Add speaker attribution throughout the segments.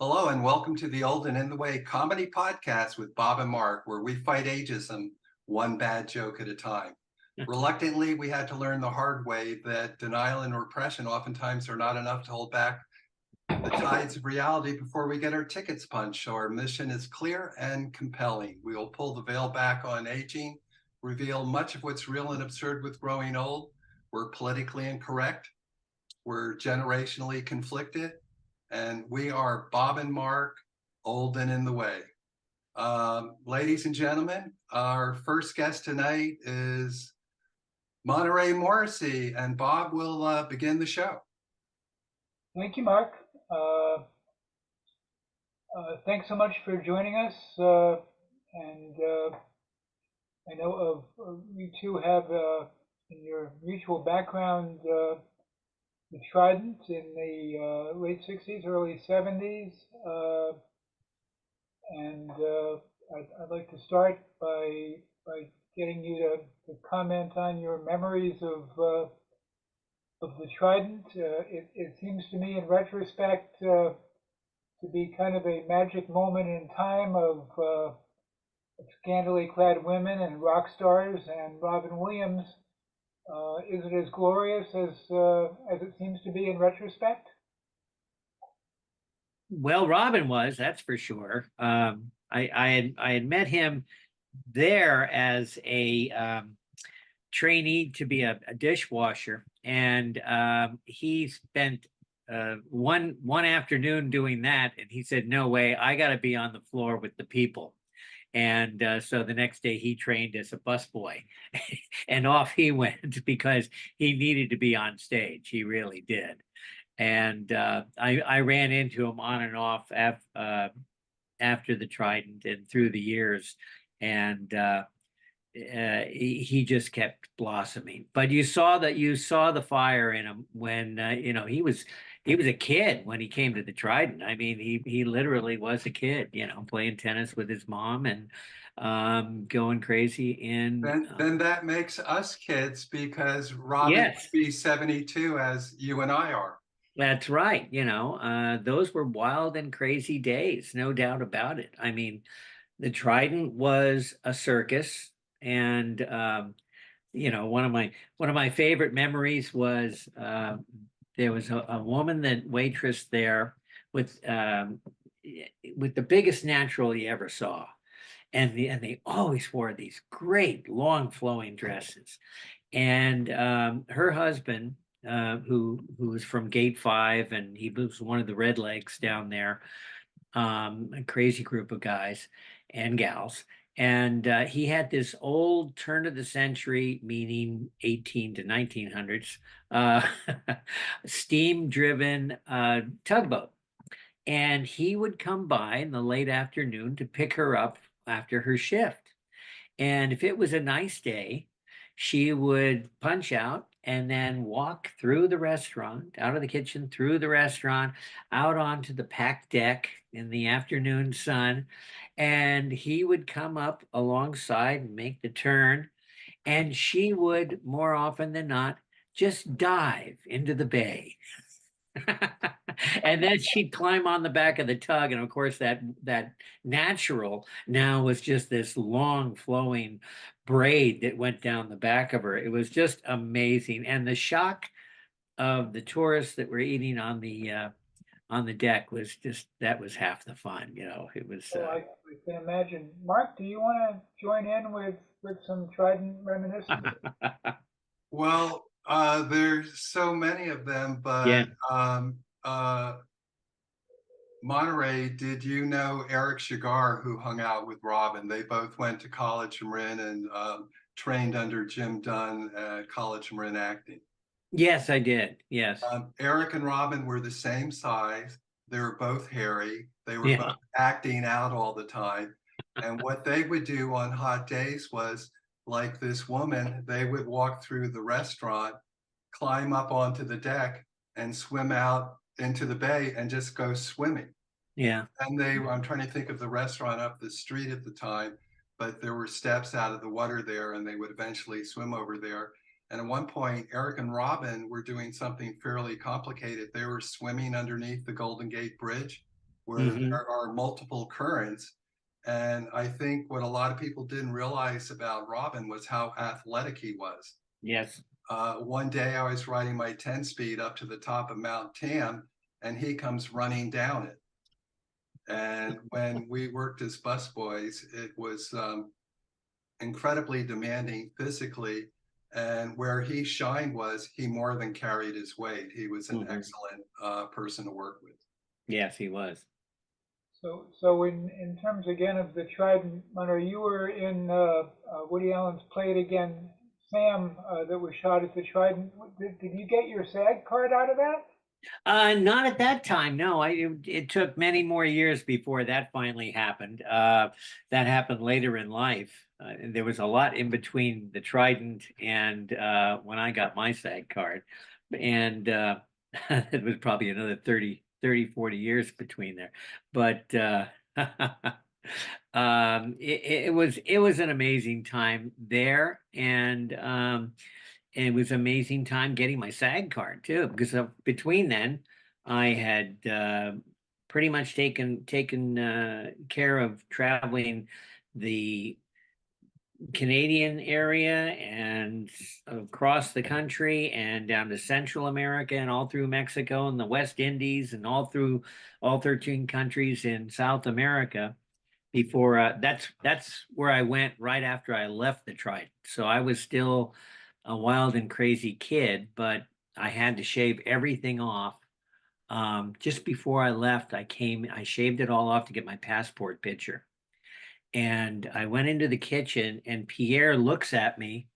Speaker 1: Hello and welcome to the Old and in the Way comedy podcast with Bob and Mark, where we fight ageism one bad joke at a time. Reluctantly, we had to learn the hard way that denial and repression oftentimes are not enough to hold back the tides of reality before we get our tickets punched. So our mission is clear and compelling. We will pull the veil back on aging, reveal much of what's real and absurd with growing old. We're politically incorrect. We're generationally conflicted. And we are Bob and Mark, Old and in the Way. Ladies and gentlemen, our first guest tonight is Monterey Morrissey, and Bob will begin the show.
Speaker 2: Thank you, Mark. Thanks so much for joining us. I know you two have in your mutual background the Trident in the late 60s, early 70s. I'd like to start by getting you to comment on your memories of the Trident. It seems to me, in retrospect, to be kind of a magic moment in time of scantily clad women and rock stars and Robin Williams. Is it as glorious as it seems to be in retrospect?
Speaker 3: Well, Robin was, that's for sure. I had met him there as a trainee to be a dishwasher, and he spent one afternoon doing that, and he said, "No way, I got to be on the floor with the people." And so the next day he trained as a busboy and off he went because he needed to be on stage. He really did. And I ran into him on and off after the Trident and through the years. And he just kept blossoming. But you saw the fire in him when he was a kid when he came to the Trident. I mean, he literally was a kid, playing tennis with his mom and going crazy in.
Speaker 1: Then that makes us kids because Robin
Speaker 3: Yes,
Speaker 1: would be 72 as you and I are.
Speaker 3: that's right. Those were wild and crazy days, no doubt about it. I mean, the Trident was a circus, and one of my favorite memories was there was a woman that waitress there with the biggest natural you ever saw, and they always wore these great long flowing dresses, and her husband. Who was from Gate 5, and he was one of the Red Legs down there, a crazy group of guys and gals. And he had this old turn of the century, meaning 18 to 1900s, steam driven tugboat. And he would come by in the late afternoon to pick her up after her shift. And if it was a nice day, she would punch out and then walk through the restaurant, out of the kitchen, through the restaurant, out onto the packed deck in the afternoon sun. And he would come up alongside and make the turn. And she would, more often than not, just dive into the bay. And then she'd climb on the back of the tug, and of course that natural now was just this long flowing braid that went down the back of her. It was just amazing, and the shock of the tourists that were eating on the deck was just, that was half the fun. It was
Speaker 2: I can imagine. Mark, do you want to join in with some Trident reminiscence?
Speaker 1: Well, there's so many of them,
Speaker 3: yeah.
Speaker 1: but Monterey, did you know Eric Shigar, who hung out with Robin? They both went to College of Marin and trained under Jim Dunn at College of Marin Acting.
Speaker 3: Yes, I did. Yes.
Speaker 1: Eric and Robin were the same size. They were both hairy. They were
Speaker 3: Yeah.
Speaker 1: both acting out all the time. And what they would do on hot days was, like this woman, they would walk through the restaurant, climb up onto the deck, and swim out into the bay and just go swimming.
Speaker 3: Yeah.
Speaker 1: And I'm trying to think of the restaurant up the street at the time, but there were steps out of the water there, and they would eventually swim over there. And at one point, Eric and Robin were doing something fairly complicated. They were swimming underneath the Golden Gate Bridge, where
Speaker 3: Hmm.
Speaker 1: there are multiple currents. And I think what a lot of people didn't realize about Robin was how athletic he was.
Speaker 3: Yes.
Speaker 1: One day I was riding my 10 speed up to the top of Mount Tam, and he comes running down it. And when we worked as busboys, it was incredibly demanding physically. And where he shined was he more than carried his weight. He was an
Speaker 3: Hmm.
Speaker 1: excellent person to work with.
Speaker 3: Yes, he was.
Speaker 2: So in terms again of the Trident, Monterey, you were in Woody Allen's Play It Again, Sam, that was shot at the Trident. Did you get your SAG card out of that?
Speaker 3: Not at that time. No, it took many more years before that finally happened. That happened later in life. And there was a lot in between the Trident and when I got my SAG card. And it was probably another 40 years between there. But it was an amazing time there. And it was an amazing time getting my SAG card too, because between then I had pretty much taken care of traveling the Canadian area and across the country and down to Central America and all through Mexico and the West Indies and all through all 13 countries in South America before that's where I went right after I left the Trident. So I was still a wild and crazy kid, but I had to shave everything off. Just before I left, I shaved it all off to get my passport picture. And I went into the kitchen and Pierre looks at me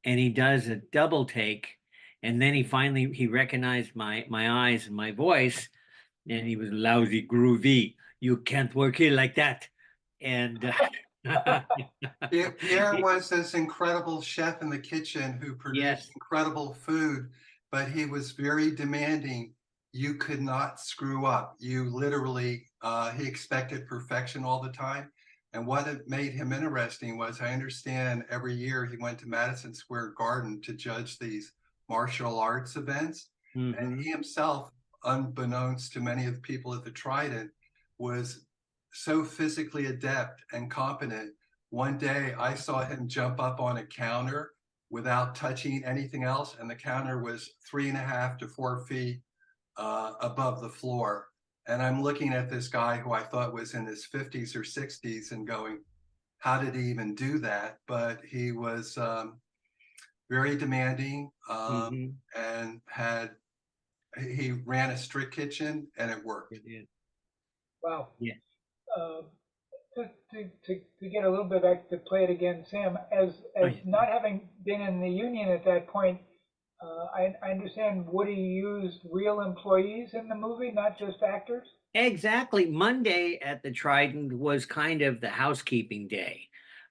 Speaker 3: and he does a double take. And then he recognized my eyes and my voice and he was lousy groovy. You can't work here like that. And
Speaker 1: Pierre was this incredible chef in the kitchen who produced
Speaker 3: yes.
Speaker 1: incredible food, but he was very demanding. You could not screw up. You literally, he expected perfection all the time. And what it made him interesting was I understand every year he went to Madison Square Garden to judge these martial arts events. And
Speaker 3: Hmm.
Speaker 1: he himself, unbeknownst to many of the people at the Trident, was so physically adept and competent. One day I saw him jump up on a counter without touching anything else, and the counter was 3.5 to 4 feet above the floor. And I'm looking at this guy who I thought was in his 50s or 60s and going, how did he even do that? But he was very demanding
Speaker 3: Hmm.
Speaker 1: and he ran a strict kitchen and it worked.
Speaker 3: It is.
Speaker 2: Wow.
Speaker 3: Yeah.
Speaker 2: Uh, to get a little bit back to Play It Again, Sam,
Speaker 3: Oh,
Speaker 2: as
Speaker 3: yeah.
Speaker 2: not having been in the union at that point, I understand Woody used real employees in the movie, not just actors.
Speaker 3: Exactly. Monday at the Trident was kind of the housekeeping day.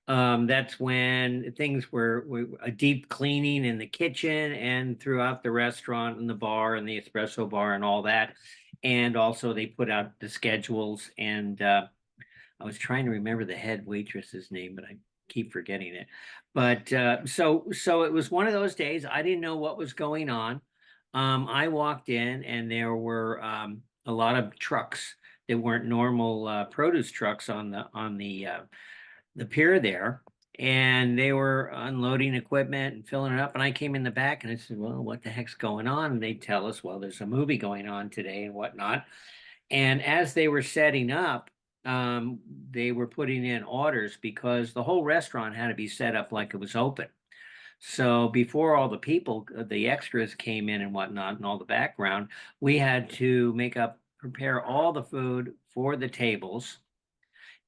Speaker 3: That's when things were a deep cleaning in the kitchen and throughout the restaurant and the bar and the espresso bar and all that. And also they put out the schedules and I was trying to remember the head waitress's name, but I keep forgetting it. But so it was one of those days. I didn't know what was going on. I walked in and there were a lot of trucks that weren't normal produce trucks on the pier there. And they were unloading equipment and filling it up. And I came in the back and I said, well, what the heck's going on? And they tell us, well, there's a movie going on today and whatnot. And as they were setting up, they were putting in orders because the whole restaurant had to be set up like it was open. So before all the people, the extras came in and whatnot, and all the background, we had to prepare all the food for the tables,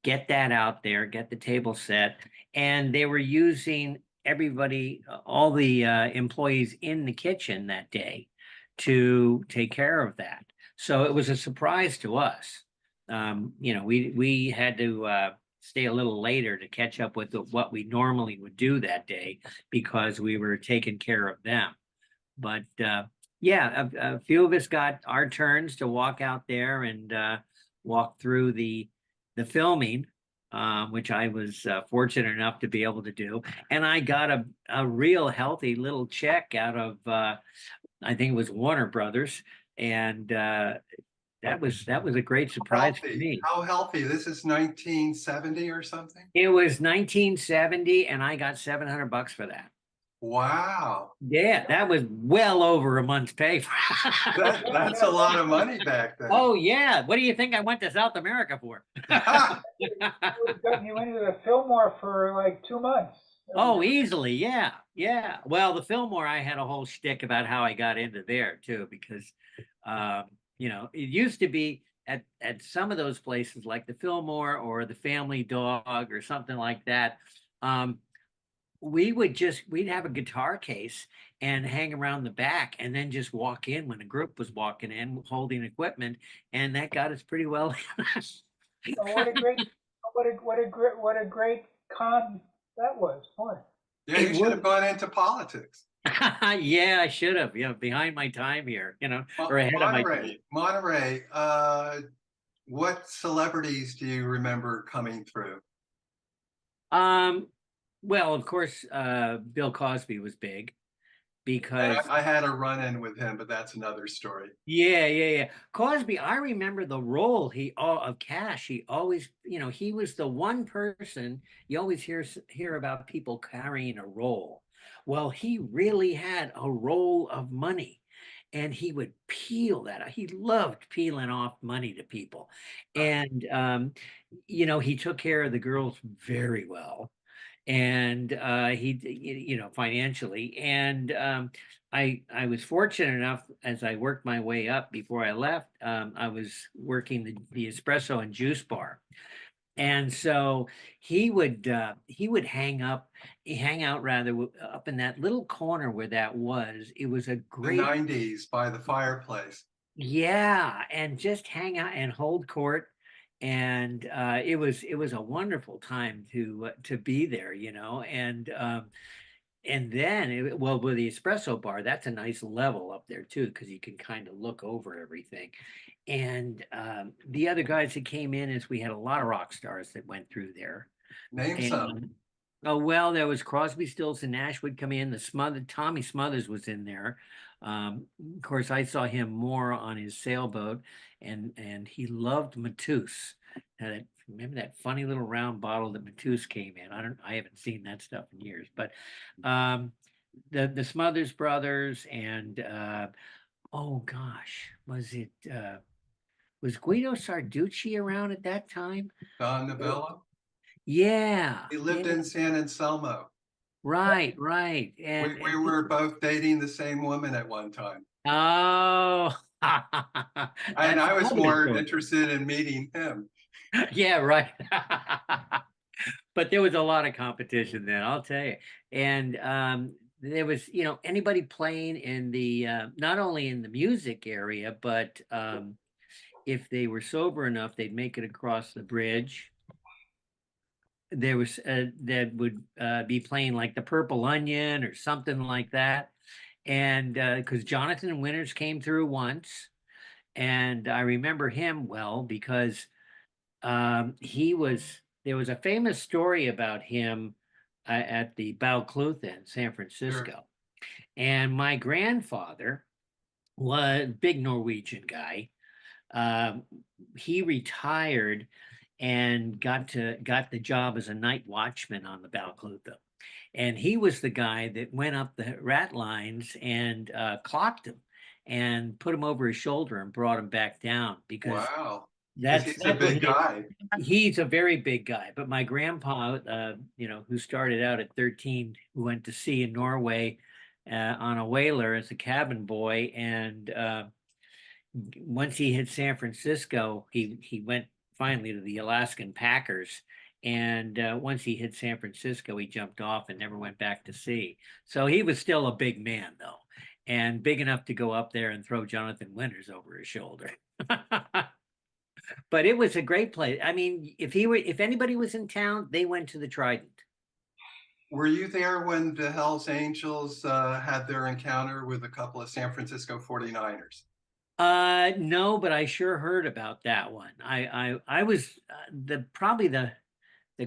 Speaker 3: get that out there, get the table set, and they were using everybody, all the employees in the kitchen that day to take care of that. So it was a surprise to us. We had to stay a little later to catch up with what we normally would do that day because we were taking care of them. But yeah, a few of us got our turns to walk out there and walk through the filming, which I was fortunate enough to be able to do. And I got a real healthy little check out of I think it was Warner Brothers, and that was a great surprise for
Speaker 1: Healthy.
Speaker 3: me.
Speaker 1: How healthy? This is 1970 or something?
Speaker 3: It was 1970 and I got $700 for that.
Speaker 1: Wow.
Speaker 3: Yeah, that was well over a month's pay.
Speaker 1: That's a lot of money back then.
Speaker 3: Oh yeah. What do you think I went to South America for?
Speaker 2: Would've gotten you into the Fillmore for like 2 months.
Speaker 3: Oh, easily. Yeah. Yeah. Well, the Fillmore, I had a whole shtick about how I got into there too, because, it used to be at some of those places like the Fillmore or the Family Dog or something like that. Um, we'd have a guitar case and hang around the back and then just walk in when a group was walking in holding equipment. And that got us pretty well.
Speaker 2: Oh, what a great con that was. Boy.
Speaker 1: Yeah,
Speaker 3: It
Speaker 1: you should
Speaker 3: was.
Speaker 1: have gone into politics.
Speaker 3: Yeah, I should have, behind my time here, or ahead of my time.
Speaker 1: Monterey. What celebrities do you remember coming through?
Speaker 3: Um, well, of course, Bill Cosby was big
Speaker 1: And
Speaker 3: because
Speaker 1: I had a run-in with him, but that's another story.
Speaker 3: yeah. Cosby, I remember the role of Cash. He always, he was the one person you always hear about people carrying a role. Well, he really had a roll of money. And he would peel that. He loved peeling off money to people. And he took care of the girls very well. And financially. And I was fortunate enough as I worked my way up before I left. I was working the espresso and juice bar. And so he would hang out rather up in that little corner where that was. It was a
Speaker 1: The
Speaker 3: great
Speaker 1: 90s by the fireplace.
Speaker 3: yeah, and just hang out and hold court. And it was a wonderful time to be there, and then well, with the espresso bar, that's a nice level up there too, because you can kind of look over everything. And the other guys that came in is we had a lot of rock stars that went through there.
Speaker 1: Name some.
Speaker 3: And oh well, there was Crosby, Stills, and Nash would come in. Tommy Smothers was in there. Of course, I saw him more on his sailboat, and he loved Mateus. Remember that funny little round bottle that Mateus came in? I haven't seen that stuff in years, but um, the Smothers brothers and oh gosh, was Guido Sarducci around at that time?
Speaker 1: Don Novello.
Speaker 3: Yeah,
Speaker 1: He lived
Speaker 3: yeah.
Speaker 1: in San Anselmo.
Speaker 3: Right.
Speaker 1: We were both dating the same woman at one time.
Speaker 3: Oh,
Speaker 1: And
Speaker 3: that's
Speaker 1: I was
Speaker 3: another
Speaker 1: more
Speaker 3: story.
Speaker 1: interested in meeting him.
Speaker 3: Yeah, right. But there was a lot of competition then, I'll tell you. And there was, anybody playing in the not only in the music area, but if they were sober enough, they'd make it across the bridge. There was that would be playing like the Purple Onion or something like that. And because Jonathan Winters came through once, and I remember him well because there was a famous story about him at the Balclutha in San Francisco.
Speaker 1: Sure.
Speaker 3: And my grandfather was a big Norwegian guy. Um, he retired and got the job as a night watchman on the Balclutha. And he was the guy that went up the rat lines and clocked him and put him over his shoulder and brought him back down because
Speaker 1: Wow. He's a
Speaker 3: that's what
Speaker 1: big guy.
Speaker 3: he's a very big guy. But my grandpa, who started out at 13, who went to sea in Norway on a whaler as a cabin boy, and once he hit San Francisco, he went finally to the Alaskan Packers. And once he hit San Francisco, he jumped off and never went back to sea. So he was still a big man, though, and big enough to go up there and throw Jonathan Winters over his shoulder. But it was a great place. I mean, if anybody was in town, they went to the Trident.
Speaker 1: Were you there when the Hells Angels had their encounter with a couple of San Francisco 49ers?
Speaker 3: No, but I sure heard about that one. I was probably the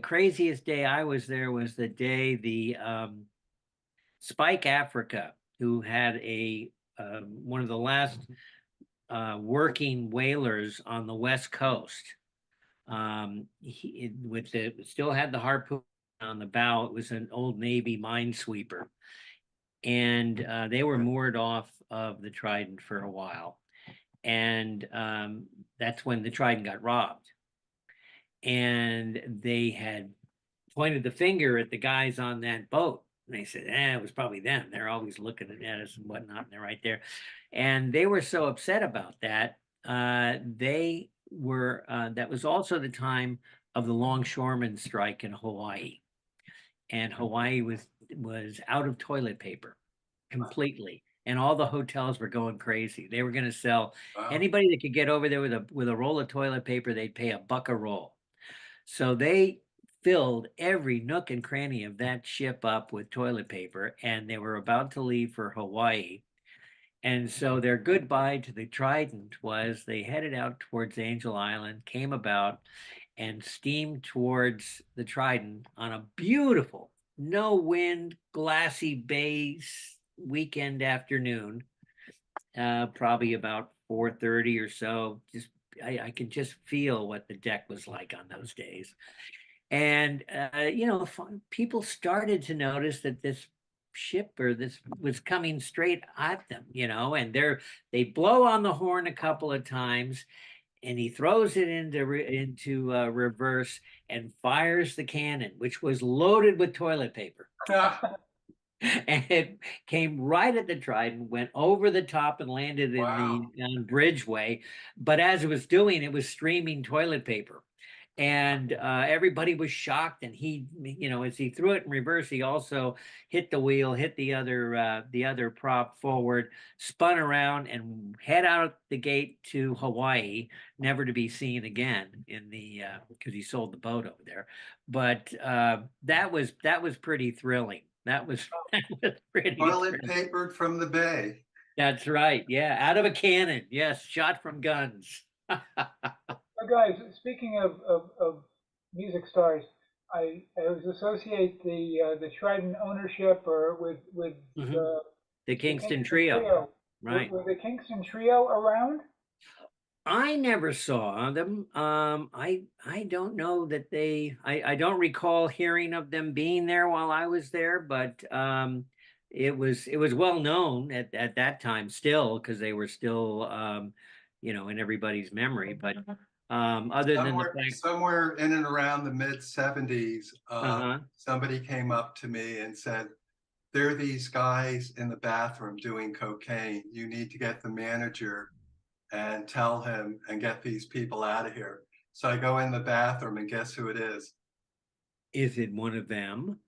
Speaker 3: craziest day I was there was the day the Spike Africa, who had one of the last working whalers on the West Coast. Still had the harpoon on the bow. It was an old Navy minesweeper, and they were moored off of the Trident for a while, and that's when the Trident got robbed, and they had pointed the finger at the guys on that boat. And they said, it was probably them. They're always looking at us and whatnot, and they're right there. And they were so upset about that. That was also the time of the longshoremen strike in Hawaii. And Hawaii was out of toilet paper completely. And all the hotels were going crazy. They were going to sell anybody that could get over there with a roll of toilet paper, they'd pay $1 a roll. So they filled every nook and cranny of that ship up with toilet paper, and they were about to leave for Hawaii. And so their goodbye to the Trident was they headed out towards Angel Island, came about, and steamed towards the Trident on a beautiful, no wind, glassy bay weekend afternoon, probably about 4:30 or so. I could just feel what the deck was like on those days. And people started to notice that this ship or this was coming straight at them, and they blow on the horn a couple of times, and he throws it into reverse and fires the cannon, which was loaded with toilet paper. And it came right at the Trident, went over the top and landed in the bridgeway. But as it was doing, it was streaming toilet paper. And everybody was shocked. And he, as he threw it in reverse, he also hit the wheel, hit the other prop forward, spun around, and head out the gate to Hawaii, never to be seen again because he sold the boat over there. But that was pretty thrilling. That was pretty
Speaker 1: Toilet papered from the bay.
Speaker 3: That's right. Yeah, out of a cannon. Yes, shot from guns.
Speaker 2: Guys, speaking of music stars, I always associate the Trident ownership or with
Speaker 3: the Kingston Trio. Right.
Speaker 2: Were the Kingston Trio around?
Speaker 3: I never saw them. I don't know that I don't recall hearing of them being there while I was there, but it was well known at that time still, because they were still in everybody's memory. But other than the fact,
Speaker 1: somewhere in and around the mid 70s, somebody came up to me and said, there are these guys in the bathroom doing cocaine. You need to get the manager and tell him and get these people out of here. So I go in the bathroom, and guess who it is?
Speaker 3: Is it one of them?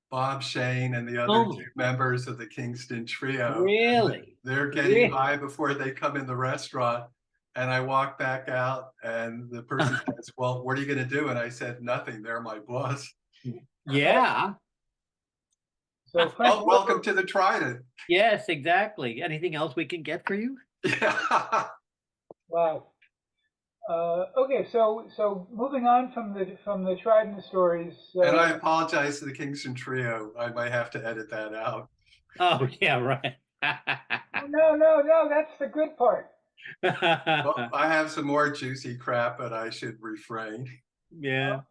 Speaker 1: Bob Shane and the other two members of the Kingston Trio.
Speaker 3: Really?
Speaker 1: They're getting high before they come in the restaurant. And I walk back out, and the person says, well, what are you going to do? And I said, nothing. They're my boss.
Speaker 3: Yeah.
Speaker 2: So
Speaker 1: welcome to the Trident.
Speaker 3: Yes, exactly. Anything else we can get for you?
Speaker 1: Yeah.
Speaker 2: Wow. Okay, so moving on from the Trident stories.
Speaker 1: And I apologize to the Kingston Trio. I might have to edit that out.
Speaker 3: Oh yeah, right.
Speaker 2: No, that's the good part.
Speaker 1: Well, I have some more juicy crap, but I should refrain.
Speaker 3: Yeah.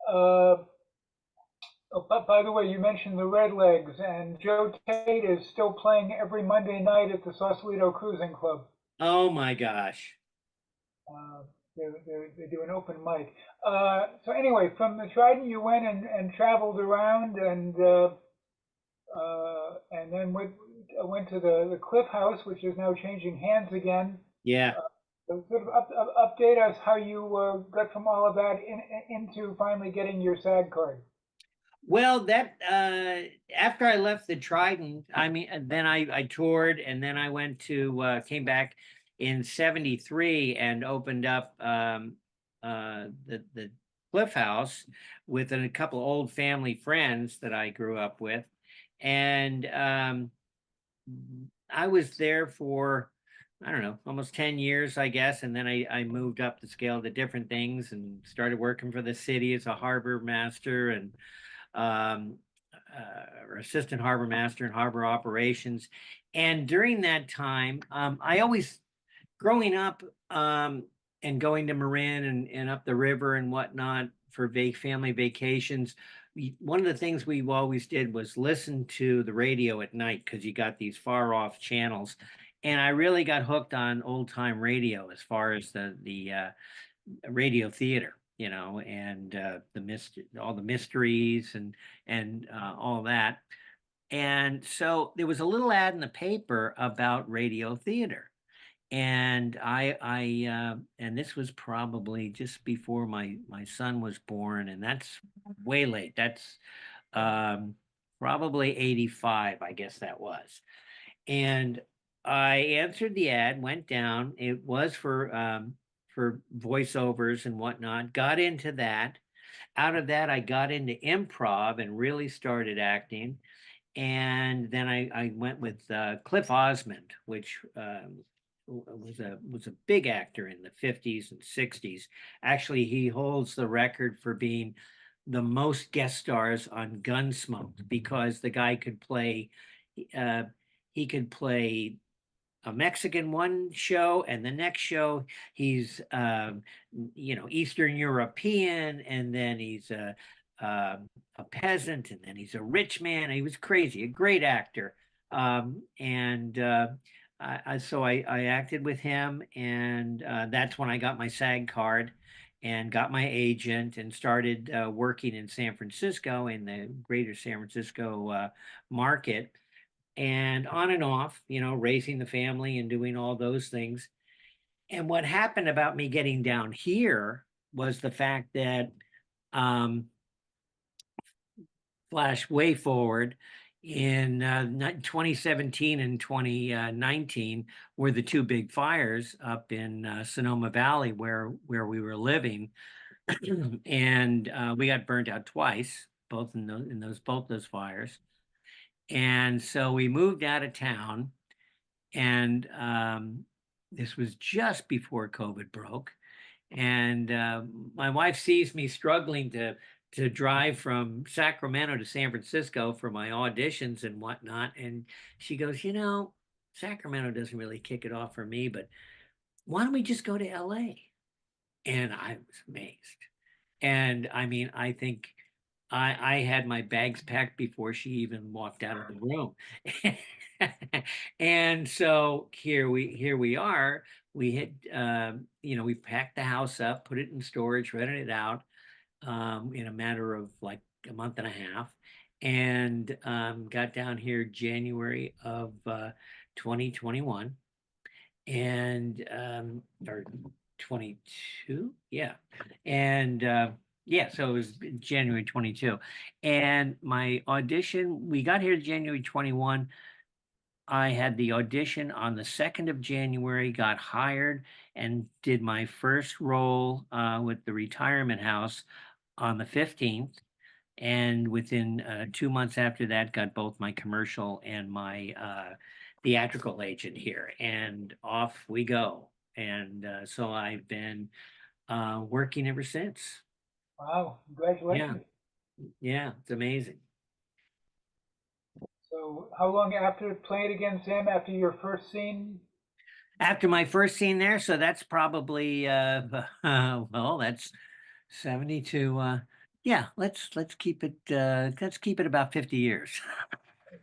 Speaker 2: But by the way, you mentioned the Redlegs, and Joe Tate is still playing every Monday night at the Sausalito Cruising Club.
Speaker 3: Oh my gosh.
Speaker 2: They do an open mic. So anyway, from the Trident, you went and traveled around, and then went to the Cliff House, which is now changing hands again.
Speaker 3: Yeah.
Speaker 2: So sort of update us how you got from all of that into finally getting your SAG card.
Speaker 3: Well, that after I left the Trident, then I toured, and then I went to came back in '73 and opened up the Cliff House with a couple of old family friends that I grew up with, and I was there for, I don't know, almost 10 years, I guess. And then I moved up the scale to different things and started working for the city as a harbor master and or assistant harbor master in harbor operations. And during that time, I always growing up, and going to Marin and up the river and whatnot for family vacations, one of the things we always did was listen to the radio at night because you got these far off channels. And I really got hooked on old time radio as far as the radio theater, and all the mysteries and all that. And so there was a little ad in the paper about radio theater. And and this was probably just before my son was born, and that's way late. That's um, probably 85, I guess that was. And I answered the ad, went down. It was for voiceovers and whatnot. Got into that. Out of that, I got into improv and really started acting. And then I went with Cliff Osmond, which was a big actor in the 50s and 60s. Actually, he holds the record for being the most guest stars on Gunsmoke because the guy could play uh, he could play a Mexican one show, and the next show he's Eastern European, and then he's a peasant, and then he's a rich man. He was crazy, a great actor. And so I acted with him, and that's when I got my SAG card and got my agent and started working in San Francisco, in the greater San Francisco market, and on and off, raising the family and doing all those things. And what happened about me getting down here was the fact that, um, flash way forward, in 2017 and 2019 were the two big fires up in Sonoma Valley where we were living. And we got burnt out twice, both in both those fires. And so we moved out of town, and this was just before COVID broke. And my wife sees me struggling to drive from Sacramento to San Francisco for my auditions and whatnot, and she goes, Sacramento doesn't really kick it off for me, but why don't we just go to LA? And I was amazed. And I mean, I think I had my bags packed before she even walked out of the room. And so here we are. We had we packed the house up, put it in storage, rented it out in a matter of like a month and a half, and got down here January of 2021, and or 22, yeah. And yeah, so it was January 22. And my audition, we got here January 21. I had the audition on the 2nd of January, got hired, and did my first role with the retirement house on the 15th. And within 2 months after that, got both my commercial and my theatrical agent here, and off we go. And so I've been working ever since.
Speaker 2: Wow,
Speaker 3: Yeah,
Speaker 2: congratulations.
Speaker 3: yeah, it's amazing.
Speaker 2: So how long after playing against him, after your first scene?
Speaker 3: After my first scene there, so that's probably well, that's 72. Yeah, let's keep it about 50 years.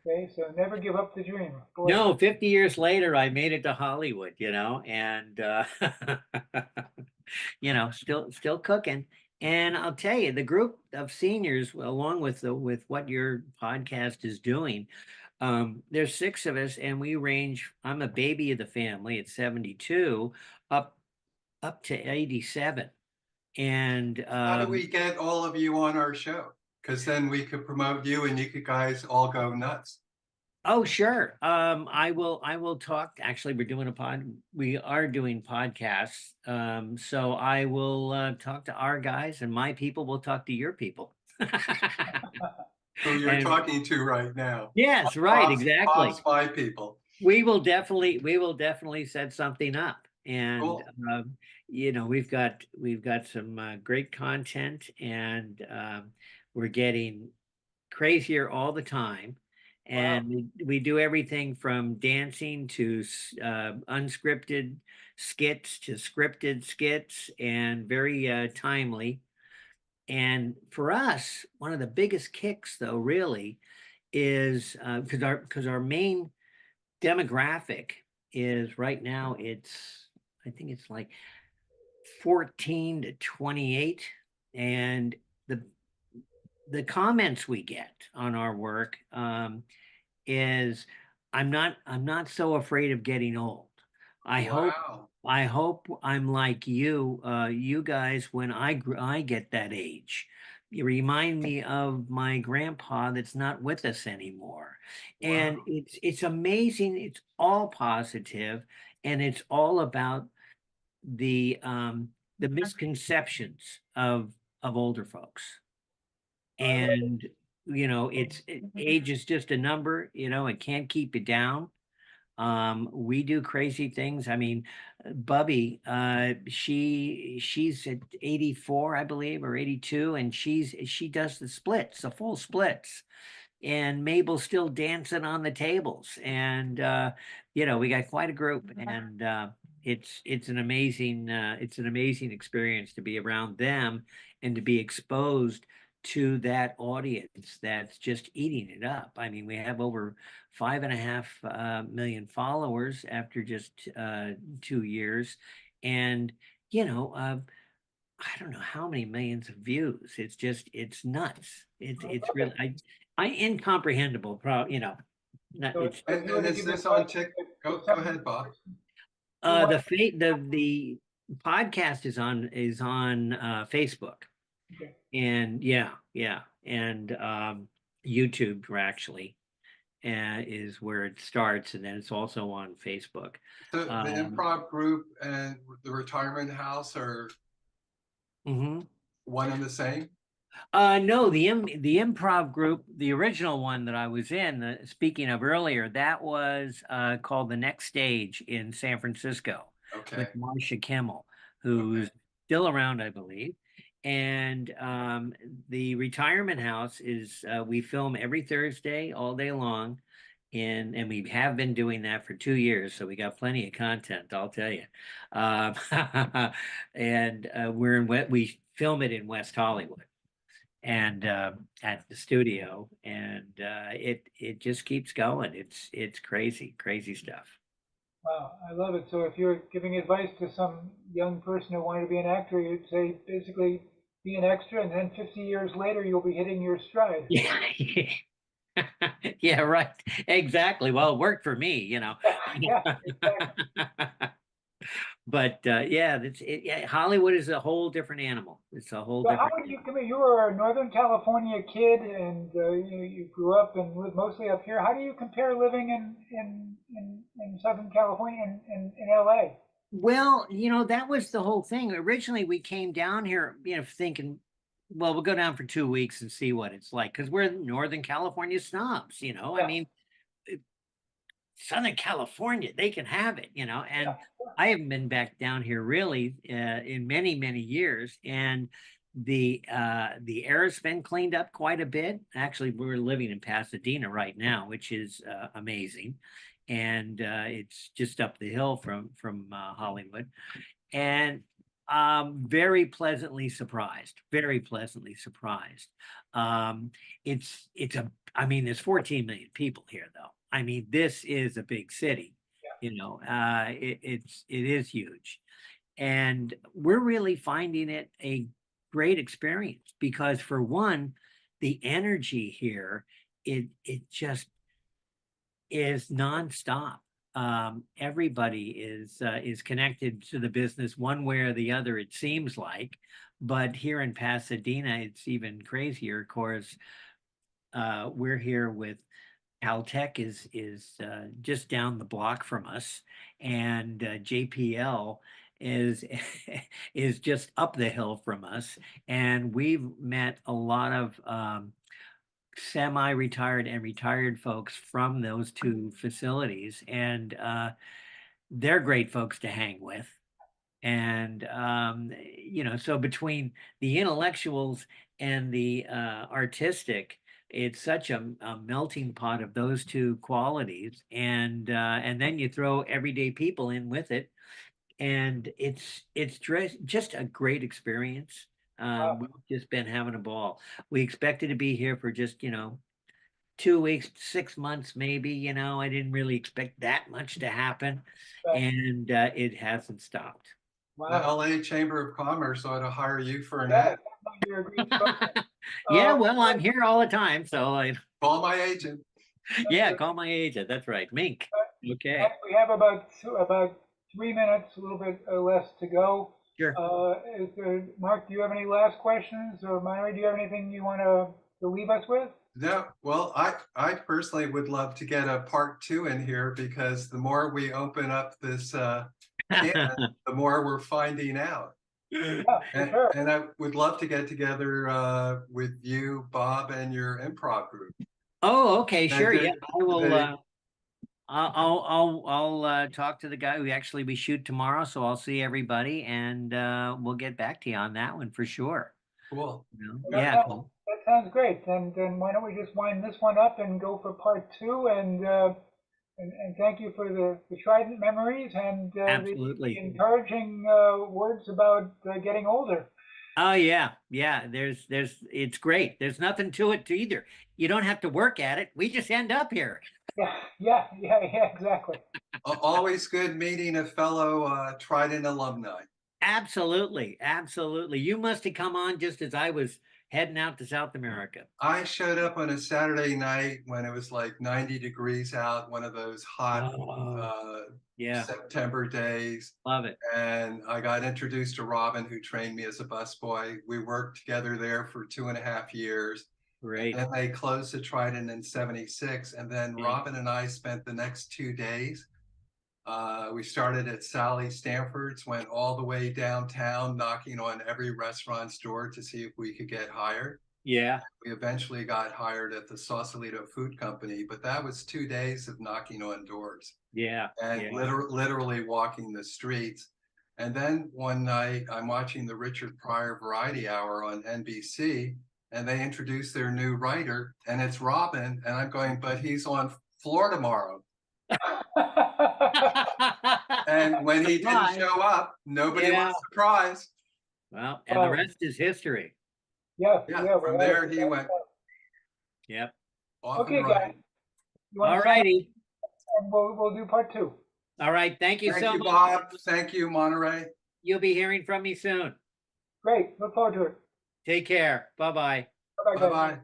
Speaker 2: Okay, so never give up the dream. Boy,
Speaker 3: No, 50 years later, I made it to Hollywood, and still cooking. And I'll tell you, the group of seniors, along with what your podcast is doing, there's 6 of us, and we range. I'm a baby of the family at 72, up to 87. And
Speaker 1: How do we get all of you on our show? Because then we could promote you and you could guys all go nuts.
Speaker 3: oh, sure. I will talk. Actually, we are doing podcasts. So I will talk to our guys, and my people will talk to your people.
Speaker 1: Who you're
Speaker 3: And
Speaker 1: talking to right now.
Speaker 3: yes, right, exactly.
Speaker 1: Bob's my people.
Speaker 3: We will definitely set something up. And
Speaker 1: Cool.
Speaker 3: we've got some great content, and we're getting crazier all the time. and we do everything from dancing to unscripted skits to scripted skits, and very timely. And for us, one of the biggest kicks, though, really, is because our main demographic is right now, I think it's like 14 to 28, and the the comments we get on our work is I'm not so afraid of getting old. I hope
Speaker 1: Wow.
Speaker 3: I hope I'm like you guys when I get that age. You remind me of my grandpa that's not with us anymore. And
Speaker 1: Wow.
Speaker 3: it's amazing. It's all positive, and it's all about the misconceptions of older folks.
Speaker 2: I love
Speaker 3: And age is just a number, it can't keep you down. We do crazy things. I mean, Bubby, she's at 84, I believe, or 82, and she does the splits, the full splits. And Mabel's still dancing on the tables. And we got quite a group, and it's an amazing experience to be around them and to be exposed to that audience that's just eating it up. I mean, we have over 5.5 million followers after just 2 years. And, you know, uh, I don't know how many millions of views. It's nuts. It's really,
Speaker 2: it.
Speaker 3: incomprehensible. It's
Speaker 2: So if you were
Speaker 1: And
Speaker 2: to
Speaker 1: is
Speaker 2: give
Speaker 1: this on
Speaker 2: advice
Speaker 1: Tik?
Speaker 2: to
Speaker 1: Go
Speaker 2: some
Speaker 1: ahead, Bob.
Speaker 2: who wants
Speaker 3: the podcast is on Facebook.
Speaker 2: to,
Speaker 3: And yeah, and YouTube actually is where it starts, and then it's also on Facebook.
Speaker 1: So the
Speaker 3: Um,
Speaker 1: improv group and the retirement house are
Speaker 3: mhm.
Speaker 1: one and the same?
Speaker 3: No, the improv group, the original one that I was in, speaking of earlier, that was called The Next Stage in San Francisco with
Speaker 1: Okay.
Speaker 3: Marsha Kimmel,
Speaker 1: Okay.
Speaker 3: who's still around, I believe. And the retirement house is we film every Thursday all day long. And we have been doing that for 2 years, so we got plenty of content, I'll tell you. Um, and we film it in West Hollywood, and at the studio, and it just keeps going. It's crazy stuff.
Speaker 2: wow, I love it. So if you're giving advice to some young person who wanted to be an actor, you'd say basically be an extra, and then 50 years later you'll be hitting your stride.
Speaker 3: Yeah. Yeah, right, exactly. Well, it worked for me,
Speaker 2: Yeah, exactly.
Speaker 3: but yeah, Hollywood is a whole different animal. It's a whole
Speaker 2: So how
Speaker 3: different
Speaker 2: would you come in? You were a Northern California kid, and you grew up and lived mostly up here. How do you compare living in Southern California and in LA?
Speaker 3: Well, that was the whole thing. Originally, we came down here, thinking, well, we'll go down for 2 weeks and see what it's like, because we're Northern California snobs. I
Speaker 2: Yeah,
Speaker 3: mean, Southern California, they can have it,
Speaker 2: yeah,
Speaker 3: and I haven't been back down here really in many, many years. And the air's been cleaned up quite a bit. Actually, we're living in Pasadena right now, which is amazing. And it's just up the hill from Hollywood. And very pleasantly surprised, very pleasantly surprised. Um, I mean, there's 14 million people here, though. I mean, this is a big city, it is huge. And we're really finding it a great experience because, for one, the energy here, it just is nonstop. Everybody is connected to the business one way or the other, it seems like. But here in Pasadena, it's even crazier. Of course, we're here with Caltech is just down the block from us, and JPL is is just up the hill from us, and we've met a lot of semi-retired and retired folks from those two facilities, and they're great folks to hang with. And so between the intellectuals and the artistic, it's such a melting pot of those two qualities, and then you throw everyday people in with it, and it's just a great experience.
Speaker 2: Wow.
Speaker 3: We've just been having a ball. We expected to be here for just 2 weeks, 6 months, maybe. I didn't really expect that much to happen,
Speaker 2: Right.
Speaker 3: and it hasn't stopped.
Speaker 1: The
Speaker 2: Wow.
Speaker 1: LA Chamber of Commerce ought to hire you for an
Speaker 2: Yeah,
Speaker 1: ad.
Speaker 2: you're a great spokesman.
Speaker 3: Yeah,
Speaker 2: Uh,
Speaker 3: well, I'm here all the time, so
Speaker 1: Call my agent.
Speaker 3: yeah, call my agent. That's right, Mink. Okay,
Speaker 2: we have about 3 minutes, a little bit less to go.
Speaker 3: sure.
Speaker 2: Mark, do you have any last questions, or Myra, do you have anything you want to leave us with?
Speaker 1: No, well, I personally would love to get a part two in here because the more we open up this can, the more we're finding out.
Speaker 2: Yeah, for
Speaker 1: And,
Speaker 2: sure.
Speaker 1: and I would love to get together with you, Bob, and your improv group.
Speaker 3: Oh, okay,
Speaker 1: And
Speaker 3: sure. Yeah, I will.
Speaker 1: they-
Speaker 3: I'll talk to the guy. We shoot tomorrow, so I'll see everybody, and we'll get back to you on that one for sure.
Speaker 1: cool.
Speaker 2: That
Speaker 3: Yeah,
Speaker 2: sounds,
Speaker 3: cool.
Speaker 2: that sounds great. Then why don't we just wind this one up and go for part two? And thank you for the Trident memories and the
Speaker 3: Absolutely.
Speaker 2: encouraging words about getting older.
Speaker 3: Oh yeah, yeah. It's great. There's nothing to it to either. You don't have to work at it. We just end up here.
Speaker 2: Yeah, exactly.
Speaker 1: Always good meeting a fellow Trident alumni.
Speaker 3: Absolutely, absolutely. You must have come on just as I was heading out to South America.
Speaker 1: I showed up on a Saturday night when it was like 90 degrees out, one of those hot
Speaker 3: Oh, yeah,
Speaker 1: September days.
Speaker 3: love it.
Speaker 1: And I got introduced to Robin, who trained me as a busboy. We worked together there for 2.5 years.
Speaker 3: Great.
Speaker 1: And they closed the Trident in '76. And then
Speaker 3: Yeah.
Speaker 1: Robin and I spent the next 2 days. We started at Sally Stanford's, went all the way downtown, knocking on every restaurant's door to see if we could get hired.
Speaker 3: Yeah,
Speaker 1: We eventually got hired at the Sausalito Food Company, but that was 2 days of knocking on doors
Speaker 3: yeah,
Speaker 1: and
Speaker 3: yeah.
Speaker 1: literally walking the streets. And then one night I'm watching the Richard Pryor Variety Hour on NBC, and they introduced their new writer, and it's Robin, and I'm going, but he's on floor tomorrow. And when he didn't show up, nobody
Speaker 3: Yeah.
Speaker 1: was surprised.
Speaker 3: Well, and the rest is history.
Speaker 2: Yeah,
Speaker 1: From there he went
Speaker 3: Yep.
Speaker 1: off
Speaker 2: Okay,
Speaker 1: and
Speaker 2: guys.
Speaker 1: running.
Speaker 2: You want
Speaker 3: All
Speaker 2: to sign
Speaker 3: righty.
Speaker 2: up, and we'll do part two.
Speaker 3: All right. Thank you
Speaker 1: Thank
Speaker 3: so
Speaker 1: you,
Speaker 3: much.
Speaker 1: Bob. Thank you, Monterey.
Speaker 3: You'll be hearing from me soon.
Speaker 2: Great. Look forward to it.
Speaker 3: Take care. Bye-bye.
Speaker 2: Bye-bye, guys.
Speaker 1: Bye-bye.